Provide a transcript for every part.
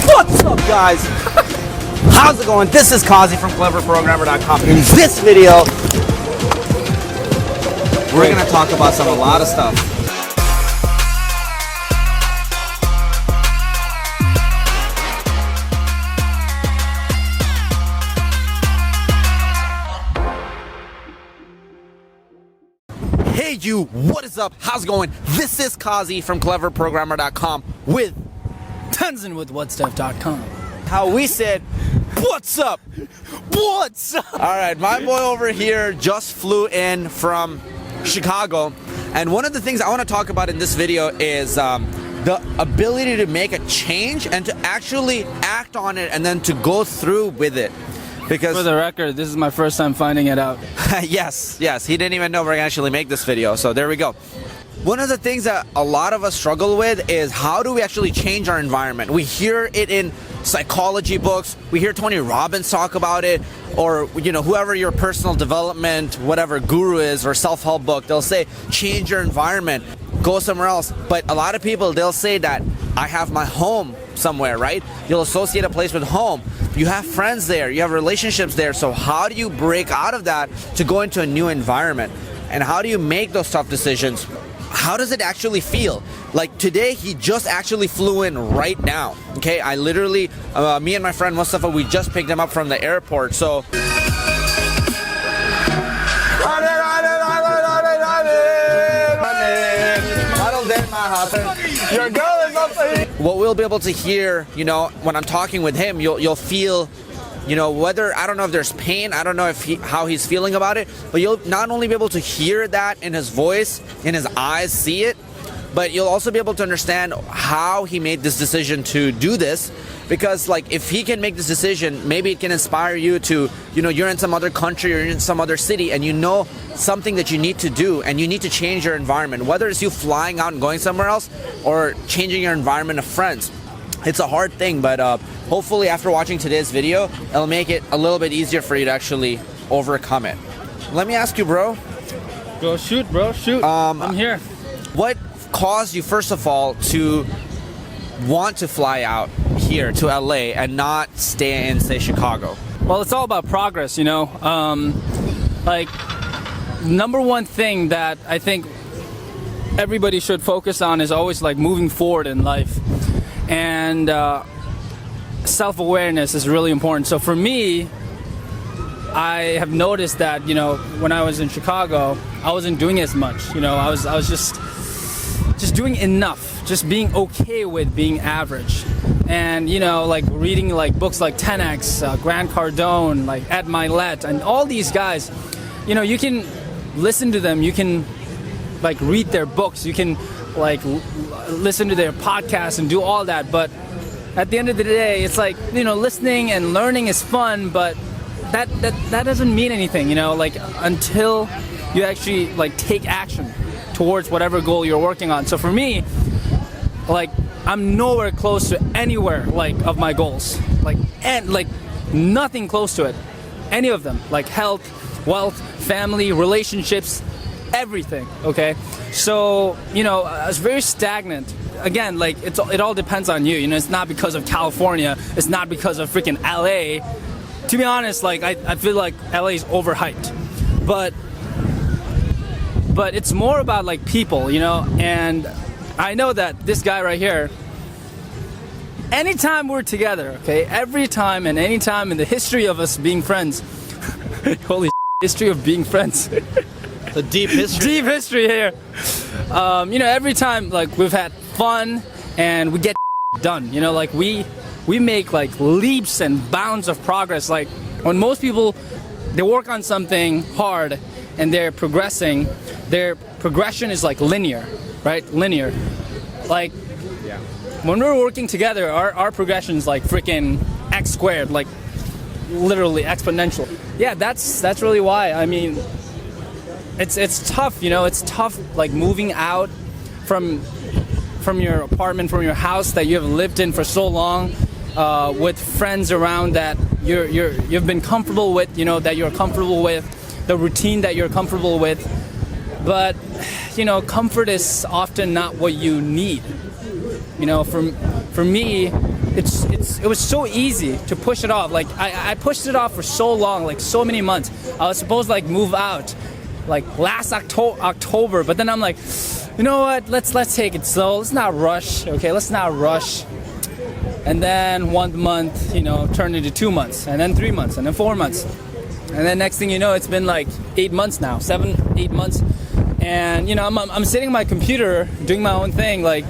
What's up, guys? How's it going? This is Kazi from cleverprogrammer.com. In this video, we're going to talk about a lot of stuff. Hey you, what is up? How's it going? This is Kazi from cleverprogrammer.com with Tenzin with whatstuff.com. how we said, what's up? What's up? All right, my boy over here just flew in from Chicago, and one of the things I want to talk about in this video is the ability to make a change and to actually act on it and then to go through with it. Because for the record, this is my first time finding it out. yes, he didn't even know we're gonna actually make this video, so there we go. One of the things that a lot of us struggle with is how do we actually change our environment? We hear it in psychology books, we hear Tony Robbins talk about it, or whoever your personal development, whatever guru is, or self-help book, they'll say, change your environment, go somewhere else. But a lot of people, they'll say that I have my home somewhere, right? You'll associate a place with home. You have friends there, you have relationships there, so how do you break out of that to go into a new environment? And how do you make those tough decisions? How does it actually feel? Like today, he just actually flew in right now, okay? I literally, me and my friend Mustafa, we just picked him up from the airport, so. What we'll be able to hear, when I'm talking with him, you'll feel, whether, I don't know if there's pain, I don't know if how he's feeling about it, but you'll not only be able to hear that in his voice, in his eyes, see it, but you'll also be able to understand how he made this decision to do this. Because like if he can make this decision, maybe it can inspire you to, you're in some other country or in some other city and something that you need to do and you need to change your environment, whether it's you flying out and going somewhere else or changing your environment of friends. It's a hard thing, but hopefully after watching today's video, it'll make it a little bit easier for you to actually overcome it. Let me ask you, bro. Go shoot, bro, shoot. I'm here. What caused you, first of all, to want to fly out here to LA and not stay in, say, Chicago? Well, it's all about progress, like, number one thing that I think everybody should focus on is always like moving forward in life. And self-awareness is really important. So for me, I have noticed that, when I was in Chicago, I wasn't doing as much. I was just doing enough, just being okay with being average. And, like reading like books like 10X, Grant Cardone, like Ed Milet, and all these guys, you can listen to them, you can like read their books, you can like listen to their podcasts and do all that, but at the end of the day, it's like, listening and learning is fun, but that doesn't mean anything, like until you actually like take action towards whatever goal you're working on. So for me, like I'm nowhere close to anywhere like of my goals, and nothing close to it, any of them, like health, wealth, family, relationships, everything. Okay, so I was very stagnant. Again, like it all depends on you. It's not because of California. It's not because of freaking LA. To be honest, like I feel like LA is overhyped, but it's more about like people, and I know that this guy right here, anytime we're together, okay, every time and any time in the history of us being friends, holy history of being friends. The deep history. Deep history here. Every time like we've had fun and we get done. Like we make like leaps and bounds of progress. Like when most people, they work on something hard and they're progressing, their progression is like linear, right? Linear. Like when we're working together, our progression is like freaking x squared, like literally exponential. Yeah, that's really why. I mean, it's tough, it's tough like moving out from your apartment, from your house that you have lived in for so long, with friends around that you've been comfortable with, that you're comfortable with, the routine that you're comfortable with. But comfort is often not what you need. You know, for me, it was so easy to push it off. Like I pushed it off for so long, like so many months. I was supposed to like move out like last October, but then I'm like, you know what? Let's take it slow. Let's not rush. Okay, let's not rush. And then 1 month, you know, turned into 2 months, and then 3 months, and then 4 months, and then next thing you know, it's been like 8 months now, 7-8 months, and you know, I'm sitting at my computer doing my own thing, like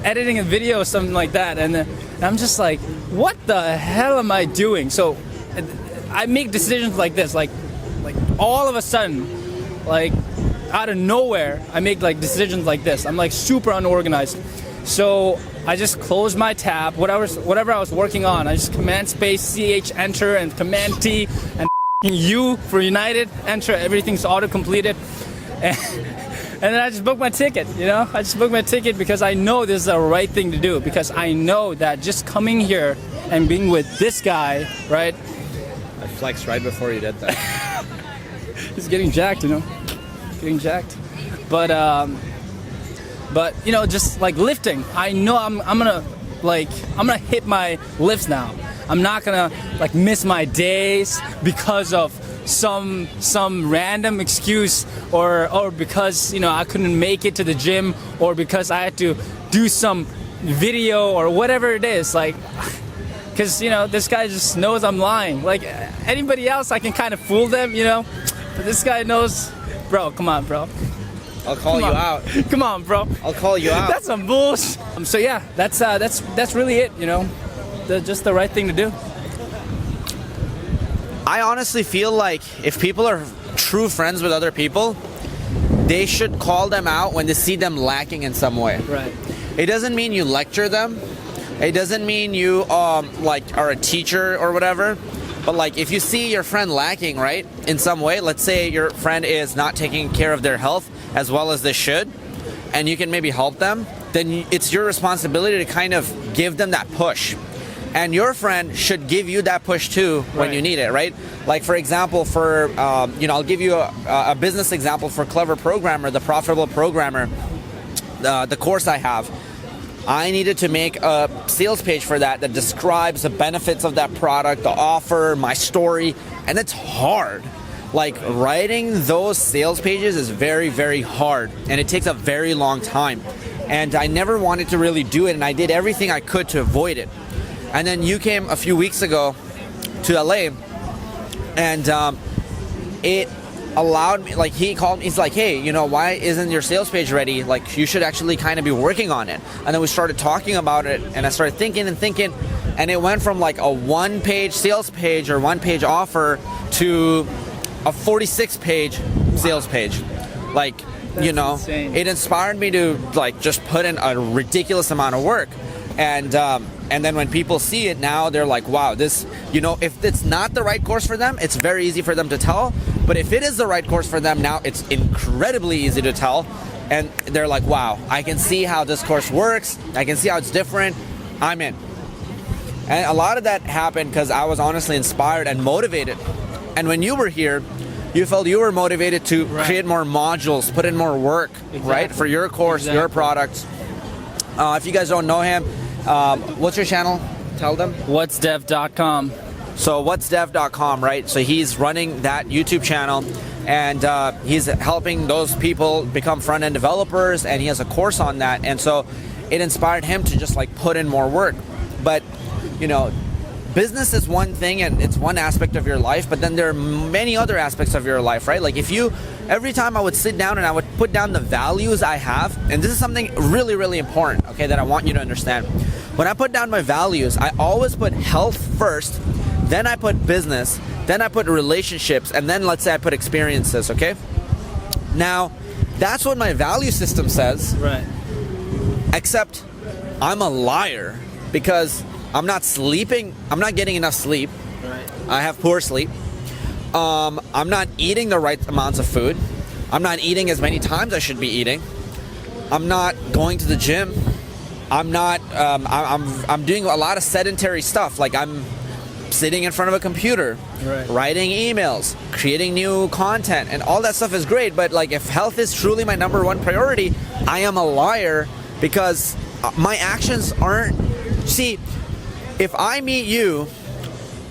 editing a video or something like that, and I'm just like, what the hell am I doing? So I make decisions like this, like all of a sudden, like out of nowhere, I make like decisions like this. I'm like super unorganized. So I just close my tab, whatever I was working on. I just command space, CH, enter, and command T, and U for United, enter. Everything's auto completed, and then I just booked my ticket. You know, I just booked my ticket because I know this is the right thing to do. Because I know that just coming here and being with this guy, right? I flexed right before you did that. He's getting jacked, you know, getting jacked, but you know, just like lifting, I know I'm gonna hit my lifts now. I'm not gonna like miss my days because of some random excuse or because, you know, I couldn't make it to the gym, or because I had to do some video or whatever it is, like, because, you know, this guy just knows I'm lying. Like anybody else, I can kind of fool them, you know, but this guy knows. Bro, come on, bro. I'll call you out. Come on, bro. I'll call you out. That's some bullshit. So yeah, that's really it. You know, just the right thing to do. I honestly feel like if people are true friends with other people, they should call them out when they see them lacking in some way. Right. It doesn't mean you lecture them. It doesn't mean you like are a teacher or whatever. But like if you see your friend lacking, right, in some way, let's say your friend is not taking care of their health as well as they should, and you can maybe help them, then it's your responsibility to kind of give them that push. And your friend should give you that push too when you need it, right? Like for example, for you know, I'll give you a business example for Clever Programmer, the Profitable Programmer, the course I have. I needed to make a sales page for that describes the benefits of that product, the offer, my story, and it's hard. Like writing those sales pages is very, very hard, and it takes a very long time. And I never wanted to really do it, and I did everything I could to avoid it. And then you came a few weeks ago to LA, and it allowed me, like he called me, he's like, hey, you know, why isn't your sales page ready? Like you should actually kind of be working on it. And then we started talking about it, and I started thinking, and it went from like a 1-page sales page or 1-page offer to a 46-page sales page. Like, that's, you know, insane. It inspired me to like just put in a ridiculous amount of work. And then when people see it now, they're like, wow, this, you know, if it's not the right course for them, it's very easy for them to tell. But if it is the right course for them now, it's incredibly easy to tell. And they're like, wow, I can see how this course works. I can see how it's different. I'm in. And a lot of that happened because I was honestly inspired and motivated. And when you were here, you felt you were motivated to create more modules, put in more work, right? For your course, your products. If you guys don't know him, what's your channel? Tell them. Whatsdev.com. So whatsdev.com, right? So he's running that YouTube channel, and he's helping those people become front-end developers, and he has a course on that. And so it inspired him to just like put in more work. But, you know, business is one thing and it's one aspect of your life, but then there are many other aspects of your life, right? Like if you, every time I would sit down and I would put down the values I have, and this is something really, really important, okay, that I want you to understand. When I put down my values, I always put health first, then I put business, then I put relationships, and then let's say I put experiences, okay? Now, that's what my value system says. Right. Except I'm a liar because I'm not sleeping. I'm not getting enough sleep. Right. I have poor sleep. I'm not eating the right amounts of food. I'm not eating as many times I should be eating. I'm not going to the gym. I'm not. I'm doing a lot of sedentary stuff. Like I'm sitting in front of a computer, writing emails, creating new content, and all that stuff is great. But like, if health is truly my number one priority, I am a liar because my actions aren't, see, if I meet you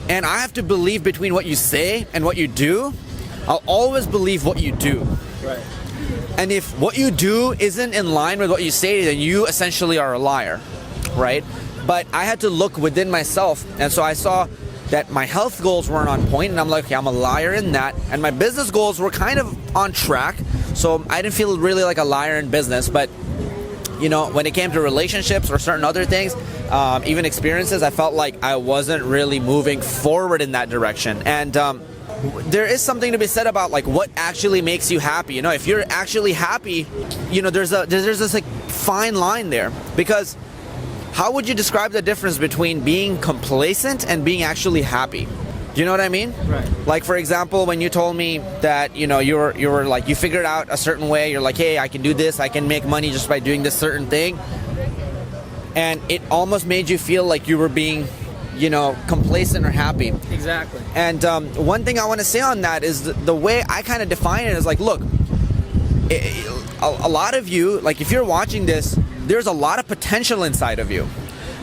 and I have to believe between what you say and what you do, I'll always believe what you do. Right. And if what you do isn't in line with what you say, then you essentially are a liar, right? But I had to look within myself, and so I saw that my health goals weren't on point, and I'm like, okay, I'm a liar in that. And my business goals were kind of on track, so I didn't feel really like a liar in business. But you know, when it came to relationships or certain other things, even experiences, I felt like I wasn't really moving forward in that direction. And there is something to be said about like what actually makes you happy. You know, if you're actually happy, you know, there's this like fine line there, because how would you describe the difference between being complacent and being actually happy? Do you know what I mean? Right. Like, for example, when you told me that, you know, you were like, you figured out a certain way, you're like, hey, I can do this, I can make money just by doing this certain thing. And it almost made you feel like you were being, you know, complacent or happy. Exactly. And one thing I want to say on that is the way I kind of define it is like, look, a lot of you, like if you're watching this, there's a lot of potential inside of you.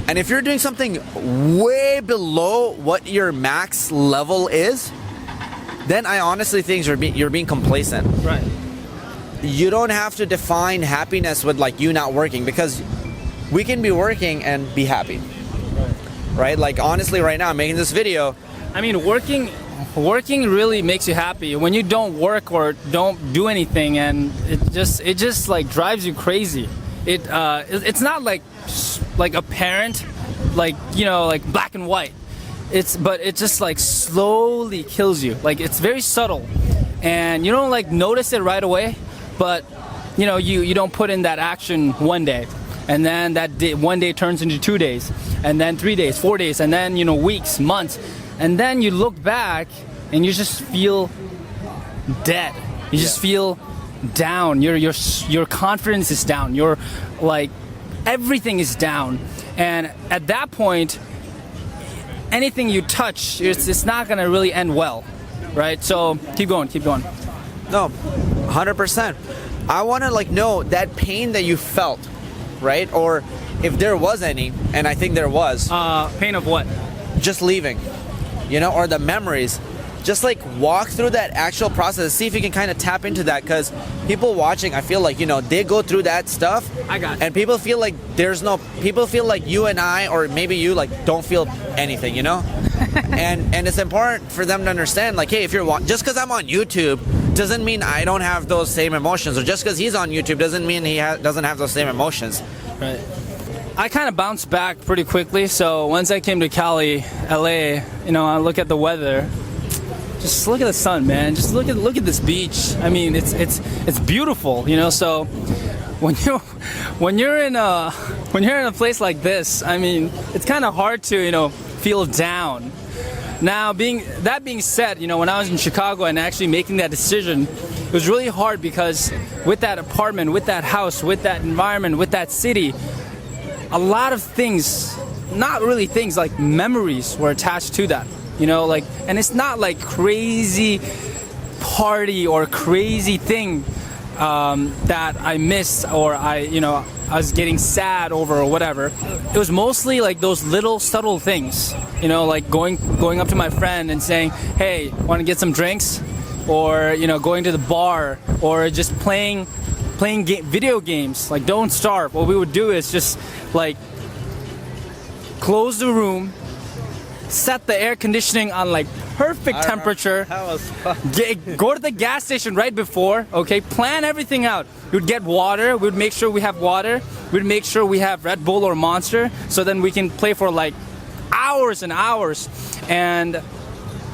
And if you're doing something way below what your max level is, then I honestly think you're being complacent. Right. You don't have to define happiness with like you not working, because we can be working and be happy. Right? Like honestly, right now I'm making this video. I mean, working really makes you happy. When you don't work or don't do anything, and it just like drives you crazy. It's not like apparent, like, you know, like black and white. But it just like slowly kills you. Like it's very subtle, and you don't like notice it right away. But you know, you don't put in that action one day, and then that day, one day turns into 2 days, and then 3 days, 4 days, and then, you know, weeks, months, and then you look back and you just feel dead. You just feel down. Your confidence is down. Your like everything is down, and at that point, anything you touch, it's not gonna really end well, right? So keep going. No, 100%. I want to like know that pain that you felt, right? Or if there was any, and I think there was. Pain of what? Just leaving, you know, or the memories. Just like walk through that actual process. See if you can kind of tap into that, because people watching, I feel like, you know, they go through that stuff. I got it. And people feel like people feel like you and I, or maybe you, like don't feel anything, you know. and it's important for them to understand, like, hey, if you're just because I'm on YouTube doesn't mean I don't have those same emotions, or just because he's on YouTube doesn't mean he doesn't have those same emotions. Right. I kind of bounced back pretty quickly. So once I came to Cali, LA, you know, I look at the weather. Just look at the sun, man. Just look at this beach. I mean, it's beautiful, you know. So when you're in a place like this, I mean, it's kind of hard to, you know, feel down. Now, that being said, you know, when I was in Chicago and actually making that decision, it was really hard, because with that apartment, with that house, with that environment, with that city, a lot of things, not really things, like memories were attached to that. You know, like, and it's not like crazy party or crazy thing that I missed, or I was getting sad over, or whatever. It was mostly like those little subtle things, you know, like going up to my friend and saying, hey, want to get some drinks? Or, you know, going to the bar, or just playing video games, like Don't Starve. What we would do is just like close the room, set the air conditioning on like perfect temperature. That was fun. Go to the gas station right before, okay? Plan everything out. We'd get water. We'd make sure we have water. We'd make sure we have Red Bull or Monster, so then we can play for like hours and hours. And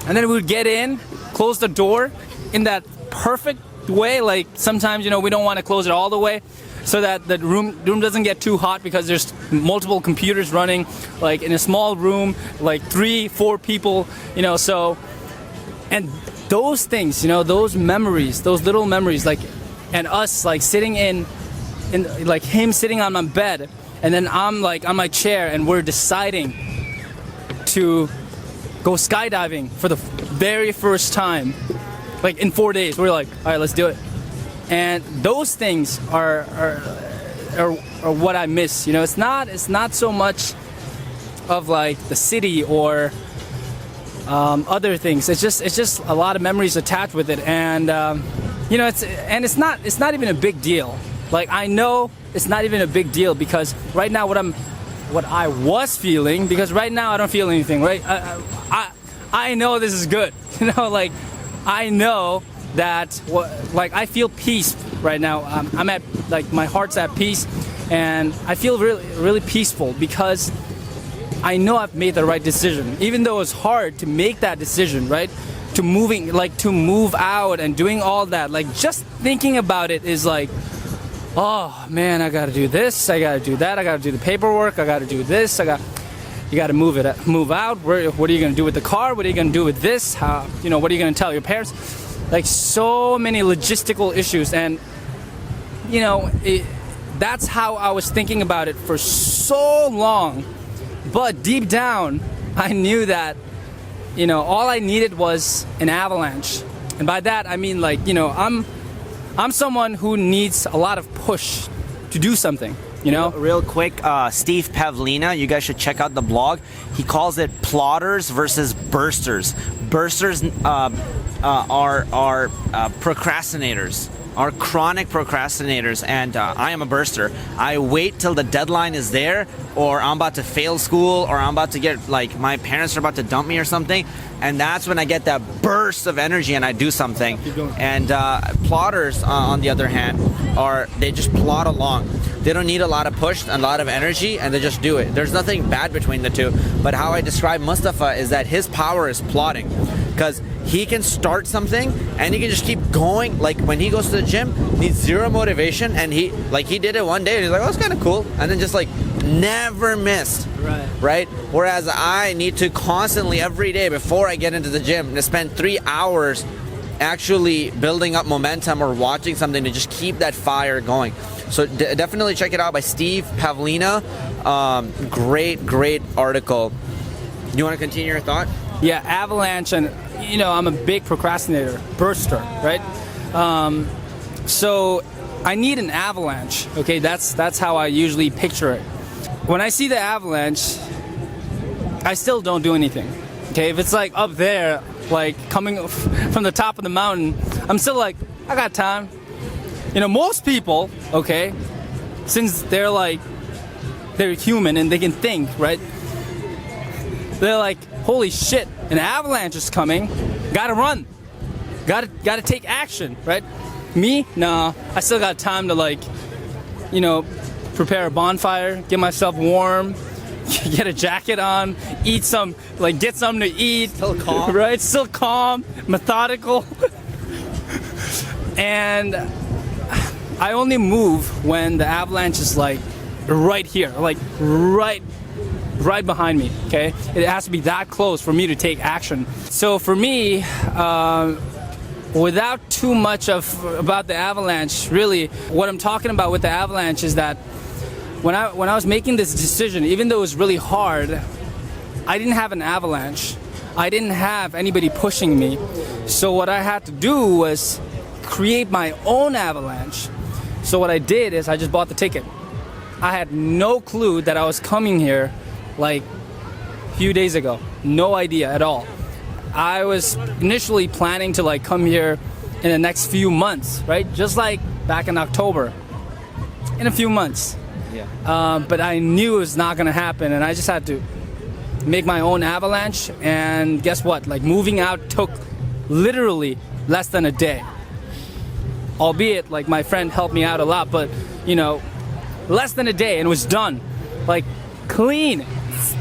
then we'd get in, close the door in that perfect way. Like sometimes, you know, we don't want to close it all the way, so that the room doesn't get too hot, because there's multiple computers running, like in a small room, like 3-4 people, you know. So, and those things, you know, those memories, those little memories, like, and us like sitting in like him sitting on my bed, and then I'm like on my chair, and we're deciding to go skydiving for the very first time, like in 4 days. We're like, all right, let's do it. And those things are or what I miss. You know, it's not so much of like the city or other things. It's just a lot of memories attached with it, and you know, it's not even a big deal. Like, I know it's not even a big deal because right now what I was feeling, because right now I don't feel anything. Right, I know this is good. You know, like, I know that like I feel peace right now. I'm at, like, my heart's at peace, and I feel really, really peaceful because I know I've made the right decision, even though it's hard to make that decision, right? To move out and doing all that. Like, just thinking about it is like, oh man, I gotta do this, I gotta do that, I gotta do the paperwork, I gotta do this, you gotta move out. What are you gonna do with the car? What are you gonna do with this? How, you know, what are you gonna tell your parents? Like, so many logistical issues, and you know, that's how I was thinking about it for so long. But deep down, I knew that, you know, all I needed was an avalanche. And by that, I mean, like, you know, I'm someone who needs a lot of push to do something, you know? Real quick, Steve Pavlina, you guys should check out the blog. He calls it plotters versus bursters. Bursters are procrastinators. Are chronic procrastinators, and I am a burster. I wait till the deadline is there, or I'm about to fail school, or I'm about to get, like, my parents are about to dump me or something, and that's when I get that burst of energy and I do something. And plotters, on the other hand, they just plod along. They don't need a lot of push, a lot of energy, and they just do it. There's nothing bad between the two, but how I describe Mustafa is that his power is plotting, because he can start something and he can just keep going. Like, when he goes to the gym, needs zero motivation, and he did it one day and he's like, oh, it's kind of cool, and then just, like, never missed. Right? Whereas I need to constantly, every day before I get into the gym, to spend 3 hours actually building up momentum or watching something to just keep that fire going. So definitely check it out by Steve Pavlina. Great article. Do you want to continue your thought? Yeah, avalanche, and you know, I'm a big procrastinator, burster, right? So I need an avalanche. Okay, that's how I usually picture it. When I see the avalanche, I still don't do anything. Okay, if it's like up there, like coming from the top of the mountain, I'm still like, I got time. You know, most people, okay, since they're human and they can think, right? They're like, holy shit, an avalanche is coming, gotta run, gotta take action, right? Me, nah, I still got time to, like, you know, prepare a bonfire, get myself warm, get a jacket on, eat some, like, get something to eat. Still calm. Right, still calm, methodical. And I only move when the avalanche is, like, right here, like, right behind me, okay? It has to be that close for me to take action. So for me, without too much about the avalanche, really, what I'm talking about with the avalanche is that when I was making this decision, even though it was really hard, I didn't have an avalanche. I didn't have anybody pushing me. So what I had to do was create my own avalanche. So what I did is I just bought the ticket. I had no clue that I was coming here, like, a few days ago. No idea at all. I was initially planning to, like, come here in the next few months, right? Just like back in October. In a few months. Yeah. But I knew it was not going to happen, and I just had to make my own avalanche. And guess what? Like, moving out took literally less than a day. Albeit, like, my friend helped me out a lot, but, you know, less than a day, and it was done. Like, clean.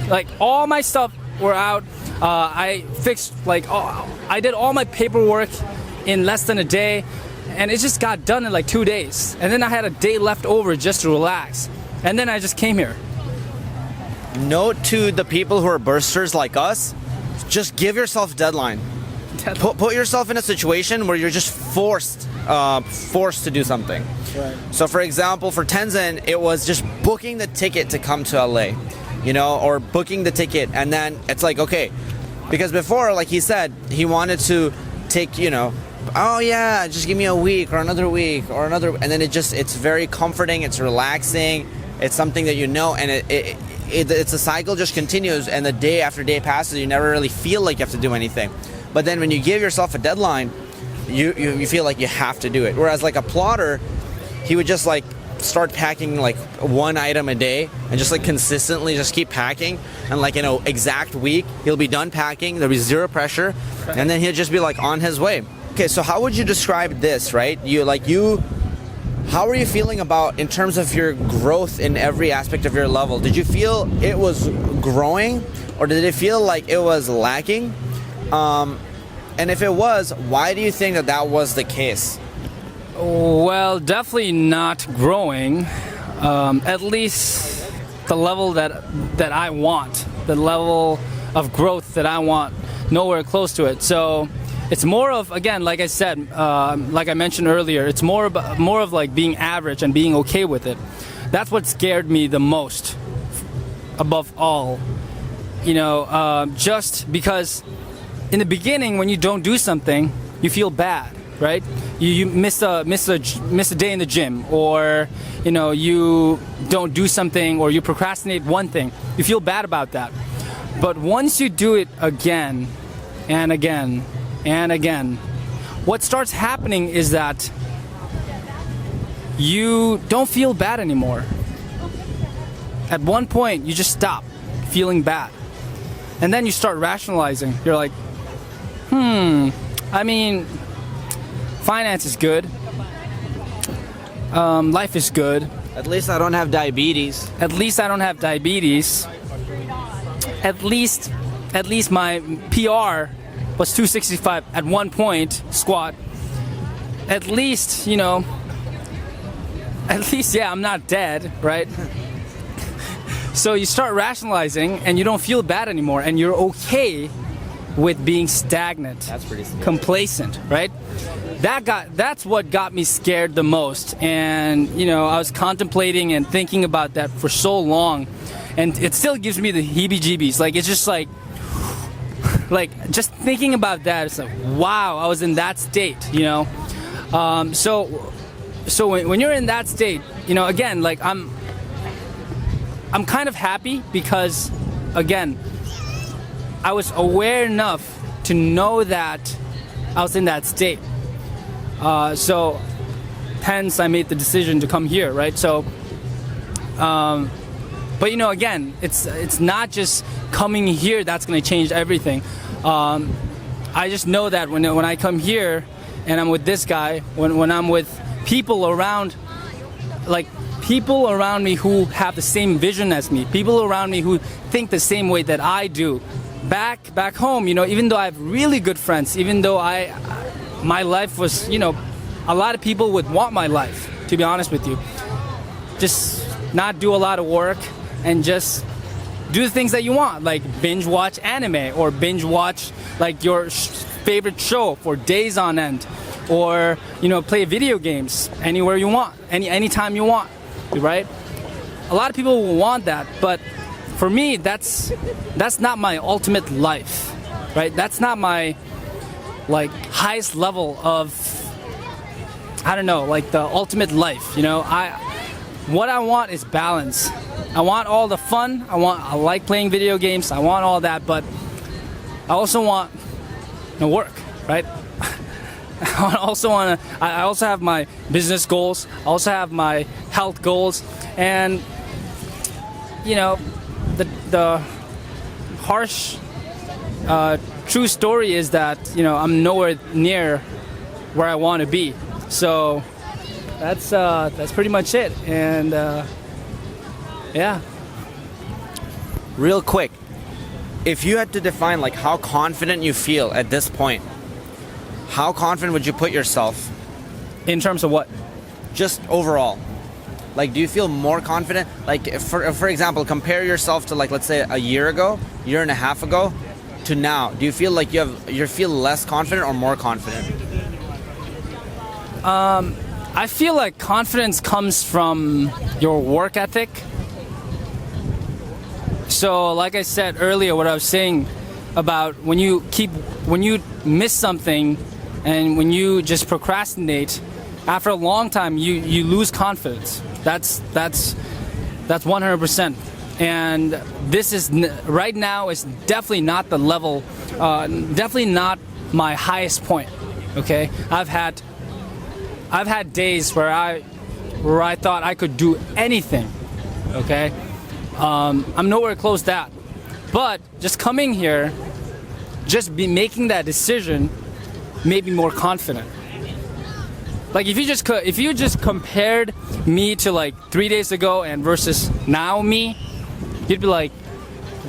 Like, all my stuff were out. I fixed, like, I did all my paperwork in less than a day, and it just got done in like 2 days. And then I had a day left over just to relax. And then I just came here. Note to the people who are bursters like us, just give yourself a deadline. Put yourself in a situation where you're just forced to do something. Right. So for example, for Tenzin, it was just booking the ticket to come to LA, you know, or booking the ticket, and then it's like, okay, because before, like he said, he wanted to take, you know, oh yeah, just give me a week or another week or another, and then it's very comforting, it's relaxing, it's something that you know, and it's a cycle just continues, and the day after day passes, you never really feel like you have to do anything. But then when you give yourself a deadline, you feel like you have to do it. Whereas like a plotter, he would just like start packing like one item a day and just like consistently just keep packing, and like in an exact week he'll be done packing, there'll be zero pressure, and then he'll just be like on his way. Okay, so how would you describe this, right? How are you feeling about in terms of your growth in every aspect of your level? Did you feel it was growing, or did it feel like it was lacking? And if it was, why do you think that was the case? Well, definitely not growing. At least the level that I want, the level of growth that I want, nowhere close to it. So it's more of, again, like I said, like I mentioned earlier, it's more of like being average and being okay with it. That's what scared me the most, above all. Just because in the beginning, when you don't do something, you feel bad, right? You miss a day in the gym, or you don't do something, or you procrastinate one thing. You feel bad about that. But once you do it again and again and again, what starts happening is that you don't feel bad anymore. At one point, you just stop feeling bad. And then you start rationalizing. You're like, I mean, finance is good. Life is good. At least I don't have diabetes. At least I don't have diabetes. At least my PR was 265 at one point, squat. At least, yeah, I'm not dead, right? So you start rationalizing and you don't feel bad anymore, and you're okay with being stagnant. That's pretty scary. Complacent, right? That's what got me scared the most. And I was contemplating and thinking about that for so long, and it still gives me the heebie-jeebies. Like, it's just like just thinking about that, it's like, wow, I was in that state, so when you're in that state, again, like I'm kind of happy because, again, I was aware enough to know that I was in that state. So hence I made the decision to come here, right? So, but again, it's not just coming here that's going to change everything. I just know that when I come here and I'm with this guy, when I'm with people around me who have the same vision as me, people around me who think the same way that I do. Back home, even though I have really good friends, even though my life was, a lot of people would want my life, to be honest with you. Just not do a lot of work and just do the things that you want, like binge watch anime, or binge watch like your favorite show for days on end, or play video games anywhere you want, anytime you want, right? A lot of people will want that, but for me, that's not my ultimate life, right? That's not my highest level of, I don't know, like the ultimate life. What I want is balance. I want all the fun. I like playing video games. I want all that, but I also want work, right? I also have my business goals. I also have my health goals, and the harsh, true story is that I'm nowhere near where I want to be. So that's pretty much it. And yeah. Real quick, if you had to define how confident you feel at this point, how confident would you put yourself? In terms of what? Just overall. Do you feel more confident? For example, compare yourself to let's say a year and a half ago to now. Do you feel like you feel less confident or more confident? I feel like confidence comes from your work ethic. So like I said earlier, what I was saying about when you miss something, And when you just procrastinate, after a long time, you lose confidence. That's 100%. And this is right now is definitely not the level, definitely not my highest point. Okay, I've had days where I thought I could do anything. Okay, I'm nowhere close to that. But just coming here, just be making that decision, made me more confident. Like if you just compared me to like 3 days ago and versus now me, you'd be like,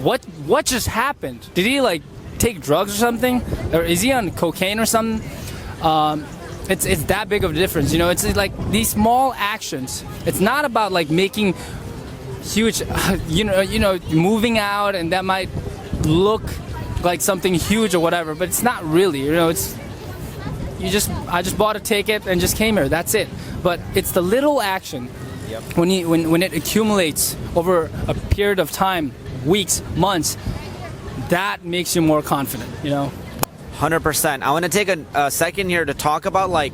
what just happened? Did he like take drugs or something? Or is he on cocaine or something? It's that big of a difference, you know. It's like these small actions. It's not about like making huge, you know, moving out, and that might look like something huge or whatever, but it's not really, you know. I just bought a ticket and just came here. That's it. But it's the little action. Yep. When it accumulates over a period of time, weeks, months, that makes you more confident, you know. 100%. I want to take a second here to talk about like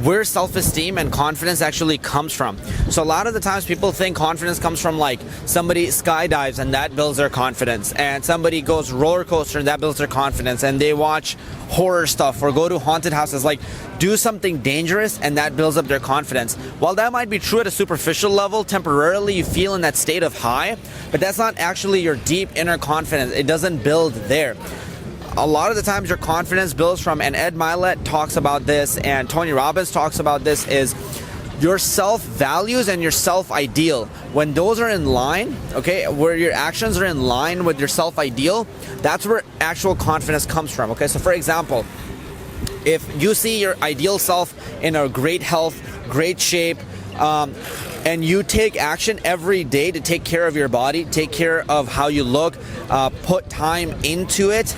where self-esteem and confidence actually comes from. So a lot of the times people think confidence comes from like somebody skydives and that builds their confidence, and somebody goes roller coaster and that builds their confidence, and they watch horror stuff or go to haunted houses, like do something dangerous and that builds up their confidence. While that might be true at a superficial level, temporarily you feel in that state of high, but that's not actually your deep inner confidence. It doesn't build there. A lot of the times your confidence builds from, and Ed Mylett talks about this and Tony Robbins talks about this, is your self-values and your self-ideal. When those are in line, okay, where your actions are in line with your self-ideal, that's where actual confidence comes from, okay? So for example, if you see your ideal self in a great health, great shape, and you take action every day to take care of your body, take care of how you look, put time into it,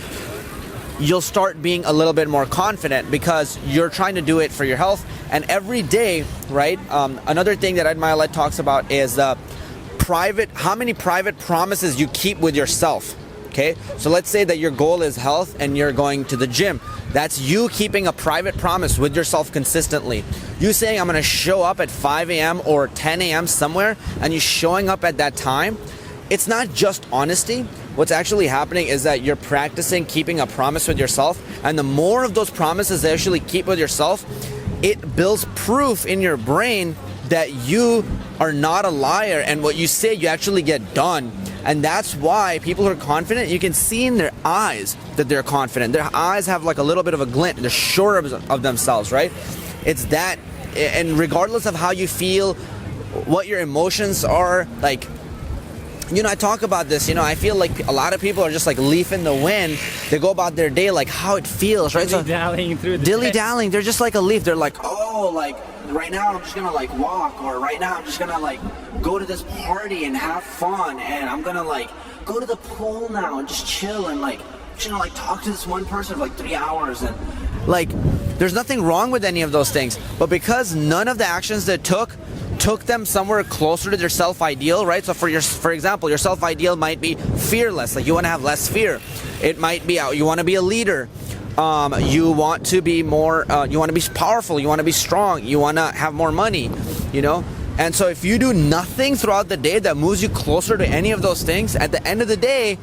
you'll start being a little bit more confident because you're trying to do it for your health. And every day, right, another thing that Ed Mylett talks about is how many private promises you keep with yourself. Okay, so let's say that your goal is health and you're going to the gym. That's you keeping a private promise with yourself consistently. You saying, I'm going to show up at 5 a.m. or 10 a.m. somewhere, and you showing up at that time. It's not just honesty. What's actually happening is that you're practicing keeping a promise with yourself, and the more of those promises you actually keep with yourself, it builds proof in your brain that you are not a liar, and what you say you actually get done. And that's why people who are confident, you can see in their eyes that they're confident. Their eyes have like a little bit of a glint. They're sure of themselves, right? It's that, and regardless of how you feel, what your emotions are, like, you know, I talk about this, you know, I feel like a lot of people are just like leaf in the wind. They go about their day like how it feels, right? Dilly-dallying through the Dilly-dallying. They're just like a leaf. They're like, oh, like right now I'm just gonna like walk, or right now I'm just gonna like go to this party and have fun, and I'm gonna like go to the pool now and just chill and like, you know, like talk to this one person for like 3 hours. And like, there's nothing wrong with any of those things, but because none of the actions that took them somewhere closer to their self-ideal, right? So for example, your self-ideal might be fearless, like you want to have less fear. It might be you want to be a leader. You want to be more, you want to be powerful, you want to be strong, you want to have more money, you know? And so if you do nothing throughout the day that moves you closer to any of those things, at the end of the day,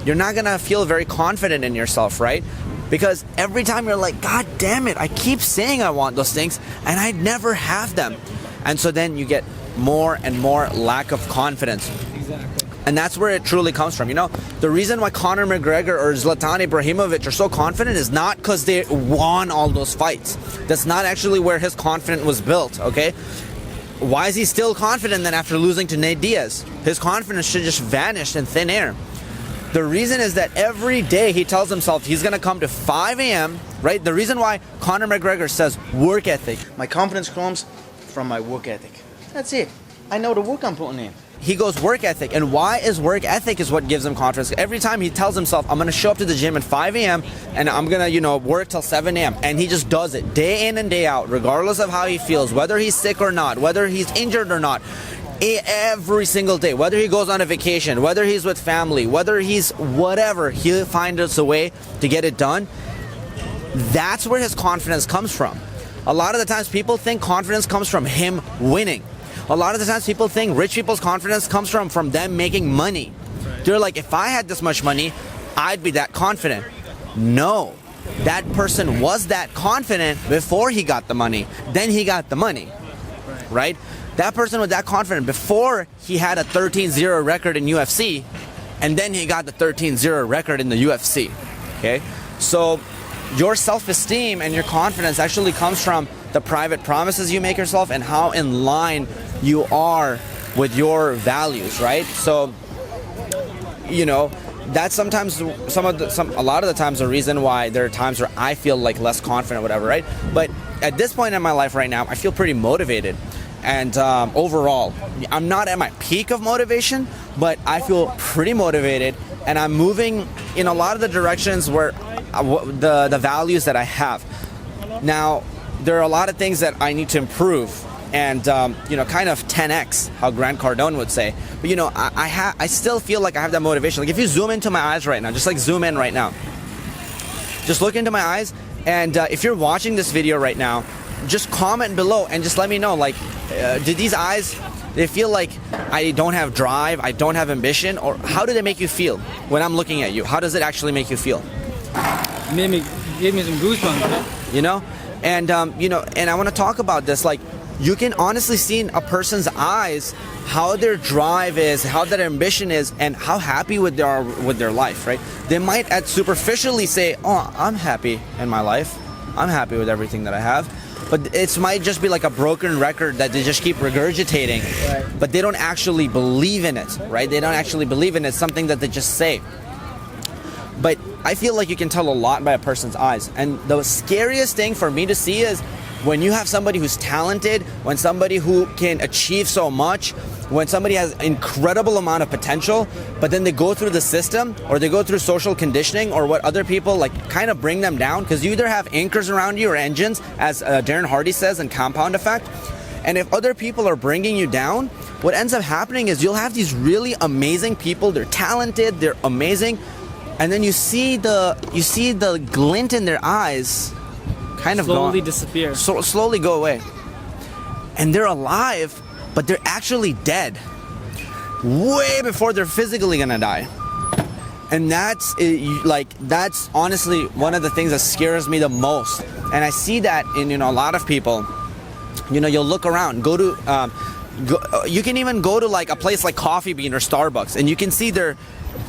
you're not going to feel very confident in yourself, right? Because every time you're like, God damn it, I keep saying I want those things and I never have them. And so then you get more and more lack of confidence. Exactly. And that's where it truly comes from. You know, the reason why Conor McGregor or Zlatan Ibrahimovic are so confident is not because they won all those fights. That's not actually where his confidence was built, okay? Why is he still confident then after losing to Nate Diaz? His confidence should just vanish in thin air. The reason is that every day he tells himself he's going to come to 5 a.m., right? The reason why Conor McGregor says work ethic. My confidence comes from my work ethic. That's it. I know the work I'm putting in. He goes work ethic. And why is work ethic is what gives him confidence. Every time he tells himself, I'm going to show up to the gym at 5 a.m. and I'm going to, you know, work till 7 a.m. And he just does it day in and day out, regardless of how he feels, whether he's sick or not, whether he's injured or not. Every single day, whether he goes on a vacation, whether he's with family, whether he's whatever, he'll find us a way to get it done. That's where his confidence comes from. A lot of the times people think confidence comes from him winning. A lot of the times people think rich people's confidence comes from them making money. They're like, if I had this much money, I'd be that confident. No, that person was that confident before he got the money. Then he got the money, right? That person was that confident before he had a 13-0 record in UFC, and then he got the 13-0 record in the UFC, okay? So your self-esteem and your confidence actually comes from the private promises you make yourself and how in line you are with your values, right? So, you know, that's sometimes a lot of the times the reason why there are times where I feel like less confident, whatever, right? But at this point in my life right now, I feel pretty motivated. And overall, I'm not at my peak of motivation, but I feel pretty motivated, and I'm moving in a lot of the directions where the values that I have. Now, there are a lot of things that I need to improve, and you know, kind of 10x, how Grant Cardone would say. But you know, I still feel like I have that motivation. Like if you zoom into my eyes right now, just like zoom in right now, just look into my eyes, and if you're watching this video right now, just comment below and just let me know, like, did these eyes, they feel like I don't have drive, I don't have ambition, or how do they make you feel when I'm looking at you? How does it actually make you feel? Gave me some goosebumps. You know, and you know, and I want to talk about this. Like, you can honestly see in a person's eyes how their drive is, how their ambition is, and how happy with their life. Right? They might superficially say, "Oh, I'm happy in my life. I'm happy with everything that I have." But it might just be like a broken record that they just keep regurgitating, right? But they don't actually believe in it, right? They don't actually believe in it. It's something that they just say. But I feel like you can tell a lot by a person's eyes. And the scariest thing for me to see is when you have somebody who's talented, when somebody who can achieve so much, when somebody has incredible amount of potential, but then they go through the system or they go through social conditioning or what other people like kind of bring them down, because you either have anchors around you or engines, as Darren Hardy says in Compound Effect. And if other people are bringing you down, what ends up happening is you'll have these really amazing people. They're talented, they're amazing, and then you see the glint in their eyes kind of slowly disappear. Slowly go away. And they're alive, but they're actually dead way before they're physically gonna die. And that's honestly one of the things that scares me the most. And I see that in, you know, a lot of people. You know, you'll look around, you can even go to like a place like Coffee Bean or Starbucks, and you can see there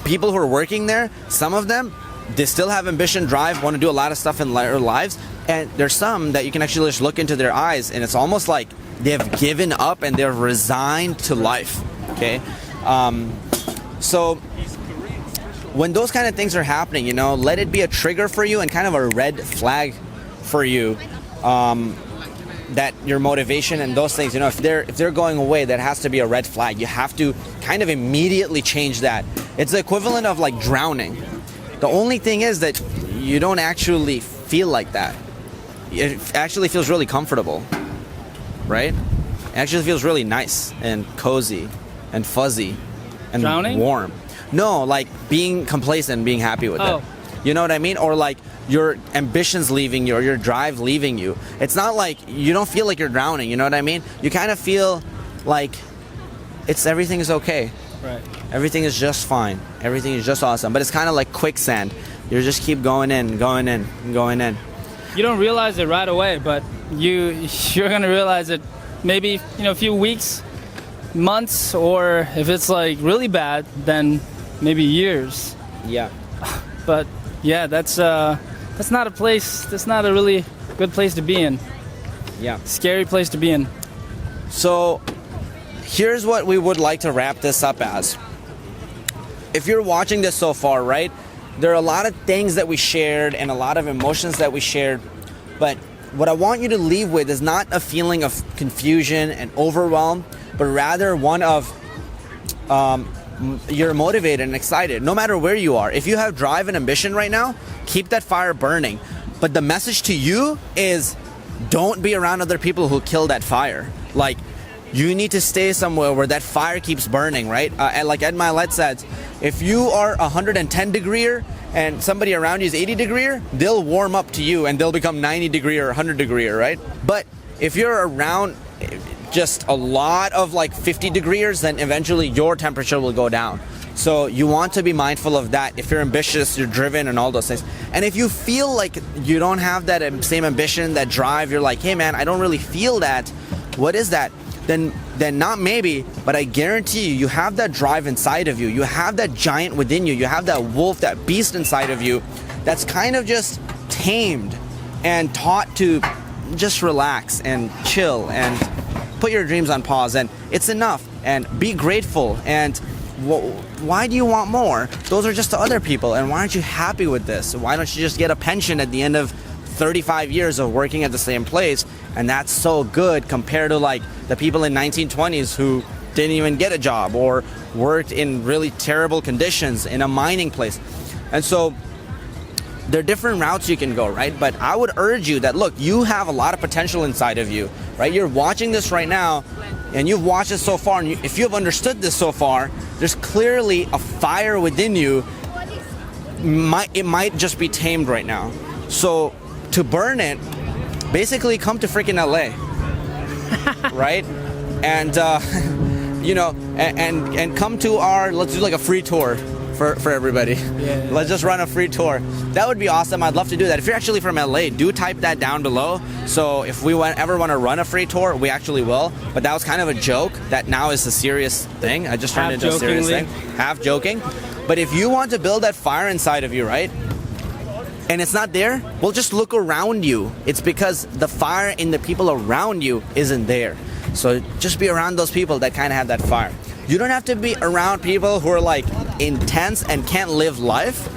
people who are working there. Some of them, they still have ambition, drive, want to do a lot of stuff in their lives. And there's some that you can actually just look into their eyes, and it's almost like they've given up and they're resigned to life. Okay, so when those kind of things are happening, you know, let it be a trigger for you and kind of a red flag for you. That your motivation and those things, you know, if they're going away, that has to be a red flag. You have to kind of immediately change that. It's the equivalent of like drowning. The only thing is that you don't actually feel like that. It actually feels really comfortable, right? It actually feels really nice and cozy and fuzzy and drowning? Warm. No, like being complacent and being happy with it. You know what I mean? Or like your ambitions leaving you or your drive leaving you. It's not like you don't feel like you're drowning, you know what I mean? You kind of feel like everything is okay. Right. Everything is just fine. Everything is just awesome. But it's kind of like quicksand. You just keep going in, going in, going in. You don't realize it right away, but you're gonna realize it maybe, you know, a few weeks, months, or if it's like really bad, then maybe years. Yeah. But yeah, that's not a place. That's not a really good place to be in. Yeah. Scary place to be in. So here's what we would like to wrap this up as. If you're watching this so far, right, there are a lot of things that we shared and a lot of emotions that we shared, but what I want you to leave with is not a feeling of confusion and overwhelm, but rather one of you're motivated and excited no matter where you are. If you have drive and ambition right now, keep that fire burning. But the message to you is don't be around other people who kill that fire. Like, you need to stay somewhere where that fire keeps burning, right? And like Ed Milet said, if you are 110 degreer and somebody around you is 80 degreer, they'll warm up to you and they'll become 90 degree or 100 degree, right? But if you're around just a lot of like 50 degrees, then eventually your temperature will go down. So you want to be mindful of that. If you're ambitious, you're driven and all those things. And if you feel like you don't have that same ambition, that drive, you're like, hey man, I don't really feel that. What is that? Then not maybe, but I guarantee you, you have that drive inside of you. You have that giant within you. You have that wolf, that beast inside of you that's kind of just tamed and taught to just relax and chill and put your dreams on pause. And it's enough. And be grateful. And why do you want more? Those are just the other people. And why aren't you happy with this? Why don't you just get a pension at the end of 35 years of working at the same place? And that's so good compared to like the people in 1920s who didn't even get a job or worked in really terrible conditions in a mining place. And so there are different routes you can go, right? But I would urge you that, look, you have a lot of potential inside of you, right? You're watching this right now and you've watched it so far, and if you have understood this so far, there's clearly a fire within you. It might just be tamed right now. So to burn it, basically come to freaking LA, right? And and come to our, let's do like a free tour for everybody. Yeah. Let's just run a free tour. That would be awesome. I'd love to do that. If you're actually from LA, do type that down below. So if we ever want to run a free tour, we actually will. But that was kind of a joke. That now is a serious thing. I just turned it into a serious thing. Half joking. But if you want to build that fire inside of you, right? And it's not there, well, just look around you. It's because the fire in the people around you isn't there. So just be around those people that kind of have that fire. You don't have to be around people who are like intense and can't live life.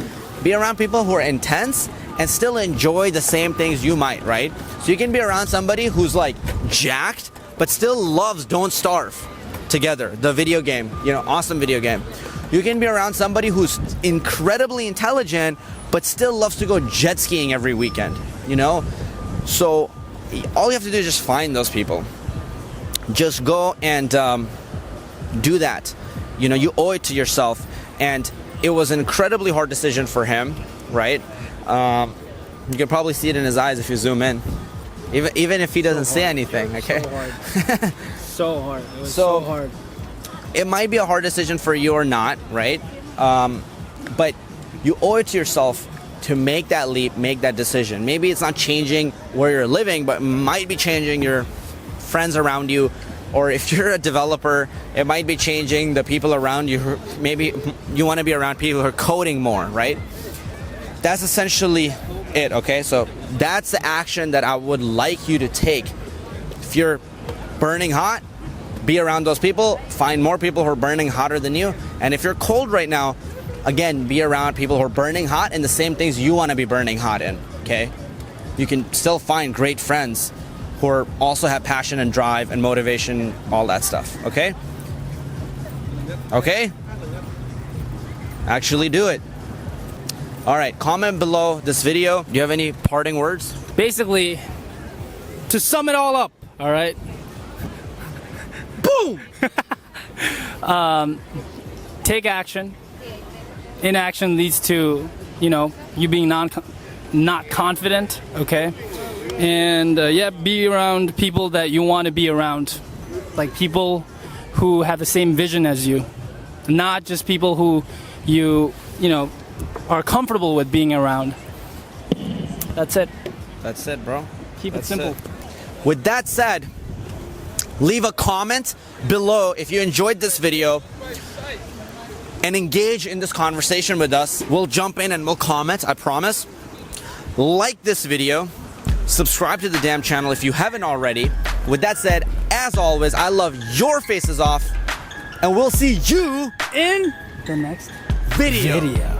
Be around people who are intense and still enjoy the same things you might, right? So you can be around somebody who's like jacked, but still loves Don't Starve together, the video game, awesome video game. You can be around somebody who's incredibly intelligent, but still loves to go jet skiing every weekend, So all you have to do is just find those people. Just go and do that. You owe it to yourself. And it was an incredibly hard decision for him, right? You can probably see it in his eyes if you zoom in. Even if he doesn't say anything, okay? So hard. So hard. It was so hard. It might be a hard decision for you or not, right? But you owe it to yourself to make that leap, make that decision. Maybe it's not changing where you're living, but it might be changing your friends around you. Or if you're a developer, it might be changing the people around you. Maybe you want to be around people who are coding more, right? That's essentially it, okay? So that's the action that I would like you to take. If you're burning hot, be around those people. Find more people who are burning hotter than you. And if you're cold right now, again, be around people who are burning hot in the same things you want to be burning hot in, okay? You can still find great friends who also have passion and drive and motivation, all that stuff, okay? Okay? Actually do it. All right, comment below this video. Do you have any parting words? Basically, to sum it all up, all right? Boom! Take action. Inaction leads to, you being not confident, okay? And be around people that you want to be around, like people who have the same vision as you, not just people who you are comfortable with being around. That's it. That's it, bro. Keep it simple. With that said, leave a comment below if you enjoyed this video and engage in this conversation with us. We'll jump in and we'll comment, I promise. Like this video. Subscribe to the damn channel if you haven't already. With that said, as always, I love your faces off, and we'll see you In the next video.